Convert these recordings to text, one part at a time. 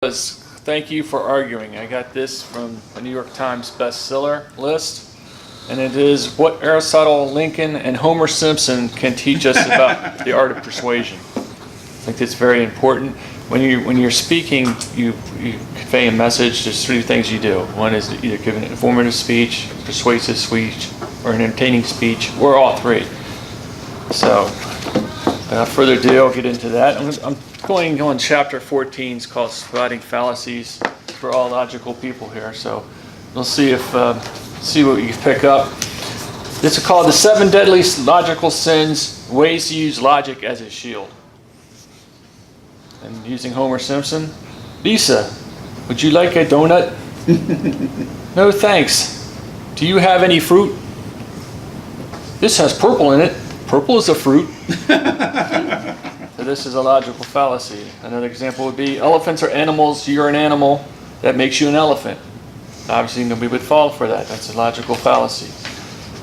Thank you for arguing. I got this from the New York Times bestseller list, and it is what Aristotle, Lincoln, and Homer Simpson can teach us about the art of persuasion. I think that's very important. When you're speaking, you convey a message. There's three things you do. One is either give an informative speech, persuasive speech, or an entertaining speech, or all three. So, without further ado, I'll get into that. I'm going on chapter 14. It's called Spotting Fallacies for all logical people here. So we'll see what you pick up. This is called the 7 Deadly Logical Sins, Ways to Use Logic as a Shield. And using Homer Simpson, Lisa, would you like a donut? No thanks. Do you have any fruit? This has purple in it. Purple is a fruit. So this is a logical fallacy. Another example would be elephants are animals. You're an animal. That makes you an elephant. Obviously, nobody would fall for that. That's a logical fallacy.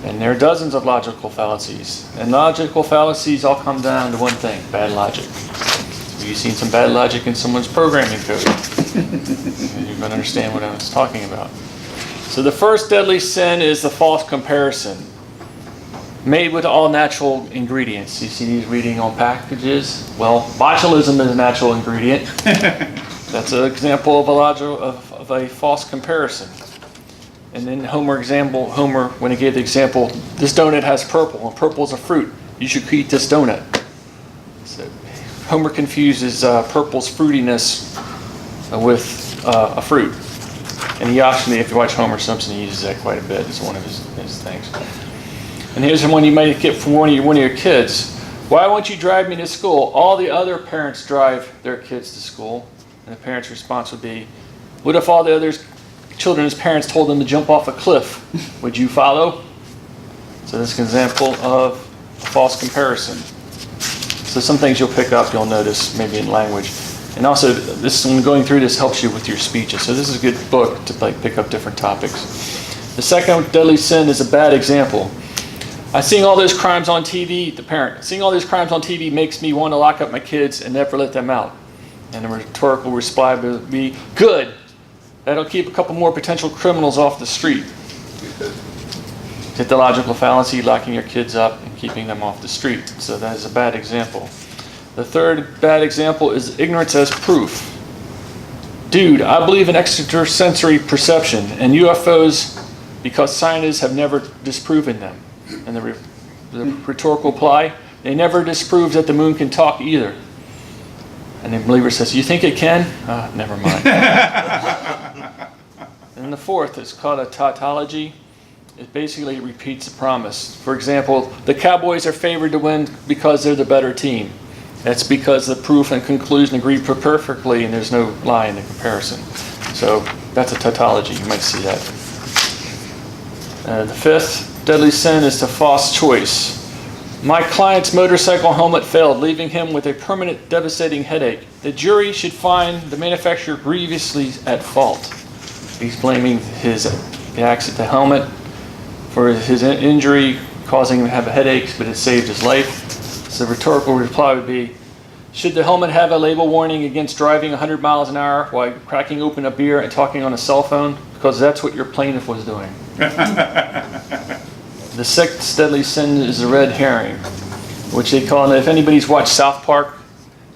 And there are dozens of logical fallacies. And logical fallacies all come down to one thing: bad logic. So you've seen some bad logic in someone's programming code. And you're going to understand what I was talking about. So the first deadly sin is the false comparison. Made with all natural ingredients. You see these reading on packages? Well, botulism is a natural ingredient. That's an example of a false comparison. And then Homer, when he gave the example, this donut has purple, and purple is a fruit. You should eat this donut. So Homer confuses purple's fruitiness with a fruit. And he actually, if you watch Homer Simpson, he uses that quite a bit. It's one of his things. And here's one you might get from one of your kids. Why won't you drive me to school? All the other parents drive their kids to school. And the parent's response would be, what if all the other children's parents told them to jump off a cliff? Would you follow? So this is an example of a false comparison. So some things you'll pick up, you'll notice maybe in language. And also, when going through this helps you with your speeches. So this is a good book to pick up different topics. The second deadly sin is a bad example. Seeing all those crimes on TV, the parent, seeing all those crimes on TV makes me want to lock up my kids and never let them out. And the rhetorical reply would be, good. That'll keep a couple more potential criminals off the street. Get the logical fallacy, locking your kids up and keeping them off the street. So that is a bad example. The third bad example is ignorance as proof. Dude, I believe in extrasensory perception and UFOs because scientists have never disproven them. And the rhetorical reply, they never disproved that the moon can talk either. And the believer says, you think it can? Never mind. And the fourth is called a tautology. It basically repeats the promise. For example, the Cowboys are favored to win because they're the better team. That's because the proof and conclusion agree perfectly and there's no lie in the comparison. So that's a tautology. You might see that. The fifth deadly sin is the false choice. My client's motorcycle helmet failed, leaving him with a permanent devastating headache. The jury should find the manufacturer grievously at fault. He's blaming the helmet for his injury, causing him to have a headache, but it saved his life. So the rhetorical reply would be, should the helmet have a label warning against driving 100 miles an hour while cracking open a beer and talking on a cell phone? Because that's what your plaintiff was doing. The sixth deadly sin is the red herring, which they call, if anybody's watched South Park,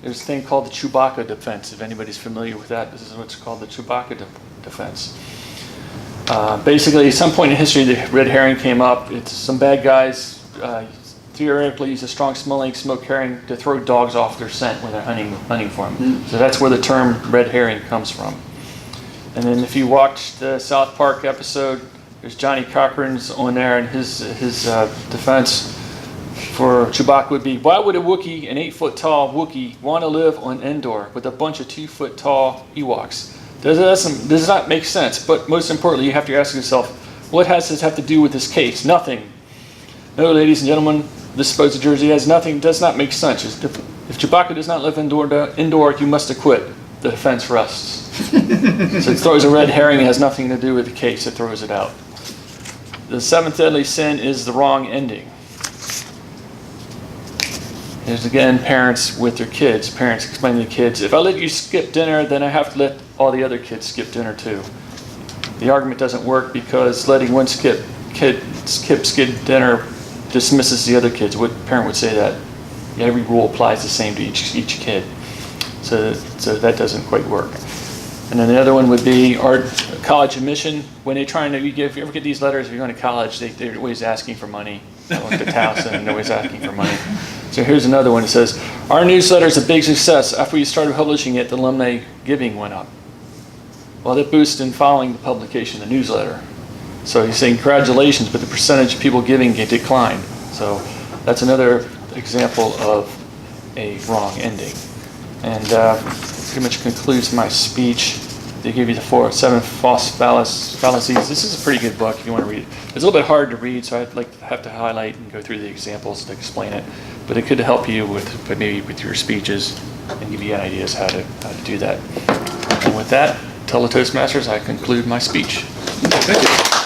there's a thing called the Chewbacca defense. If anybody's familiar with that, this is what's called the Chewbacca defense. Basically, at some point in history, the red herring came up. It's some bad guys theoretically use a strong-smelling smoke herring to throw dogs off their scent when they're hunting for them. So that's where the term red herring comes from. And then if you watch the South Park episode, there's Johnny Cochran's on there, and his defense for Chewbacca would be, why would a Wookiee, an 8-foot-tall Wookiee, want to live on Endor with a bunch of 2-foot-tall Ewoks? Does not make sense, but most importantly, you have to ask yourself, what has this have to do with this case? Nothing. No, ladies and gentlemen, this supposed jersey has nothing, does not make sense. If Chewbacca does not live Endor, you must acquit. The defense rests. So it throws a red herring, it has nothing to do with the case, it throws it out. The seventh deadly sin is the wrong ending. There's again parents with their kids. Parents explaining to the kids, if I let you skip dinner, then I have to let all the other kids skip dinner too. The argument doesn't work because letting one kid skip dinner dismisses the other kids. What parent would say that? Every rule applies the same to each kid. So that doesn't quite work. And then the other one would be our college admission. When they're trying to, if you ever get these letters, if you're going to college, they're always asking for money. I went to Towson and they're always asking for money. So here's another one. It says, our newsletter is a big success. After we started publishing it, the alumni giving went up. Well, that boosted in following the publication of the newsletter. So he's saying congratulations, but the percentage of people giving declined. So that's another example of a wrong ending. And pretty much concludes my speech. They give you the 7 false fallacies. This is a pretty good book if you want to read it. It's a little bit hard to read, so I'd like to have to highlight and go through the examples to explain it. But it could help you maybe with your speeches and give you ideas how to do that. And with that, tell the Toastmasters I conclude my speech. Thank you.